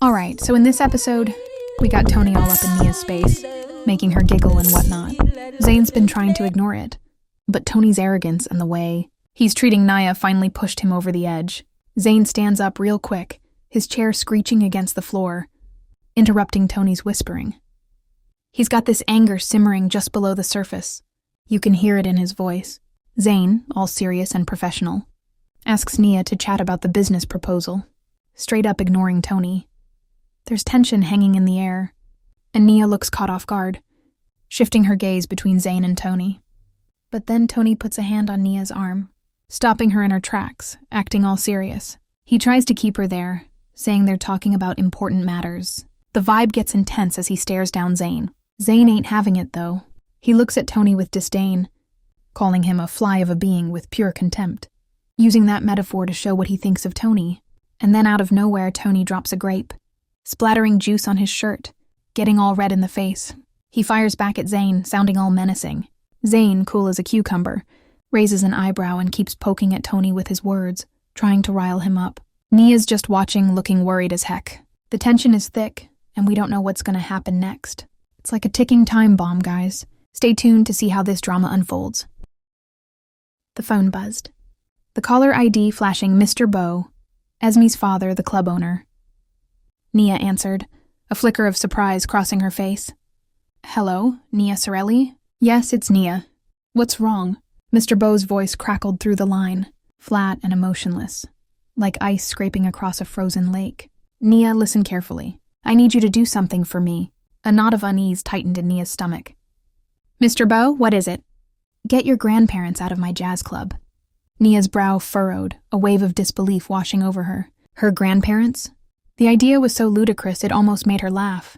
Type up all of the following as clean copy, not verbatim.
Alright, so in this episode, we got Tony all up in Nia's space, making her giggle and whatnot. Zane's been trying to ignore it, but Tony's arrogance and the way he's treating Nia finally pushed him over the edge. Zane stands up real quick, his chair screeching against the floor, interrupting Tony's whispering. He's got this anger simmering just below the surface. You can hear it in his voice. Zane, all serious and professional, asks Nia to chat about the business proposal, straight up ignoring Tony. There's tension hanging in the air, and Nia looks caught off guard, shifting her gaze between Zane and Tony. But then Tony puts a hand on Nia's arm, stopping her in her tracks, acting all serious. He tries to keep her there, saying they're talking about important matters. The vibe gets intense as he stares down Zane. Zane ain't having it, though. He looks at Tony with disdain, calling him a fly of a being with pure contempt, using that metaphor to show what he thinks of Tony. And then out of nowhere, Tony drops a grape, splattering juice on his shirt, getting all red in the face. He fires back at Zane, sounding all menacing. Zane, cool as a cucumber, raises an eyebrow and keeps poking at Tony with his words, trying to rile him up. Nia's just watching, looking worried as heck. The tension is thick, and we don't know what's going to happen next. It's like a ticking time bomb, guys. Stay tuned to see how this drama unfolds. The phone buzzed. The caller ID flashing Mr. Bow, Esme's father, the club owner. Nia answered, a flicker of surprise crossing her face. Hello, Nia Sorelli? Yes, it's Nia. What's wrong? Mr. Bow's voice crackled through the line, flat and emotionless, like ice scraping across a frozen lake. Nia, listen carefully. I need you to do something for me. A knot of unease tightened in Nia's stomach. Mr. Bow, what is it? Get your grandparents out of my jazz club. Nia's brow furrowed, a wave of disbelief washing over her. Her grandparents? The idea was so ludicrous it almost made her laugh.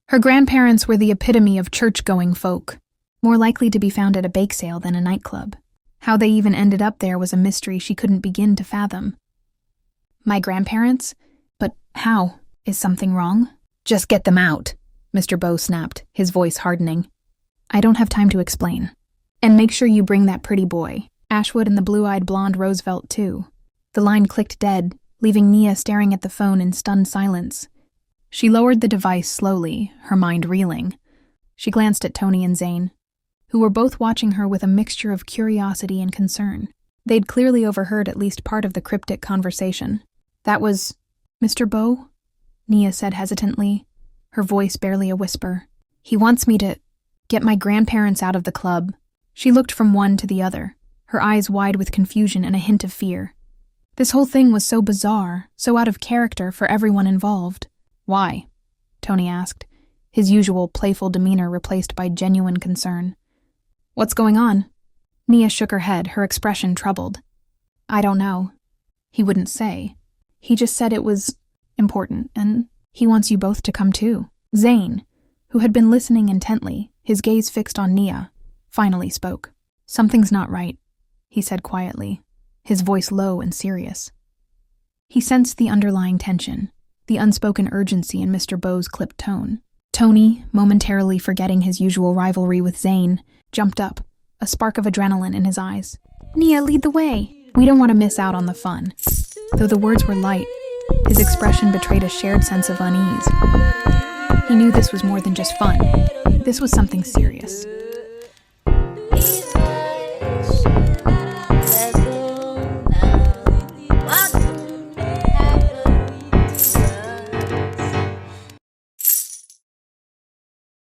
Her grandparents were the epitome of church-going folk, more likely to be found at a bake sale than a nightclub. How they even ended up there was a mystery she couldn't begin to fathom. My grandparents? But how? Is something wrong? Just get them out, Mr. Bow snapped, his voice hardening. I don't have time to explain. And make sure you bring that pretty boy, Ashwood and the blue-eyed blonde Roosevelt too. The line clicked dead, leaving Nia staring at the phone in stunned silence. She lowered the device slowly, her mind reeling. She glanced at Tony and Zane, who were both watching her with a mixture of curiosity and concern. They'd clearly overheard at least part of the cryptic conversation. That was Mr. Bow? Nia said hesitantly, her voice barely a whisper. He wants me to get my grandparents out of the club. She looked from one to the other, her eyes wide with confusion and a hint of fear. This whole thing was so bizarre, so out of character for everyone involved. Why? Tony asked, his usual playful demeanor replaced by genuine concern. What's going on? Nia shook her head, her expression troubled. I don't know. He wouldn't say. He just said it was important, and he wants you both to come too. Zane, who had been listening intently, his gaze fixed on Nia, finally spoke. Something's not right, he said quietly, his voice low and serious. He sensed the underlying tension, the unspoken urgency in Mr. Bow's clipped tone. Tony, momentarily forgetting his usual rivalry with Zane, jumped up, a spark of adrenaline in his eyes. Nia, lead the way. We don't want to miss out on the fun. Though the words were light, his expression betrayed a shared sense of unease. He knew this was more than just fun. This was something serious.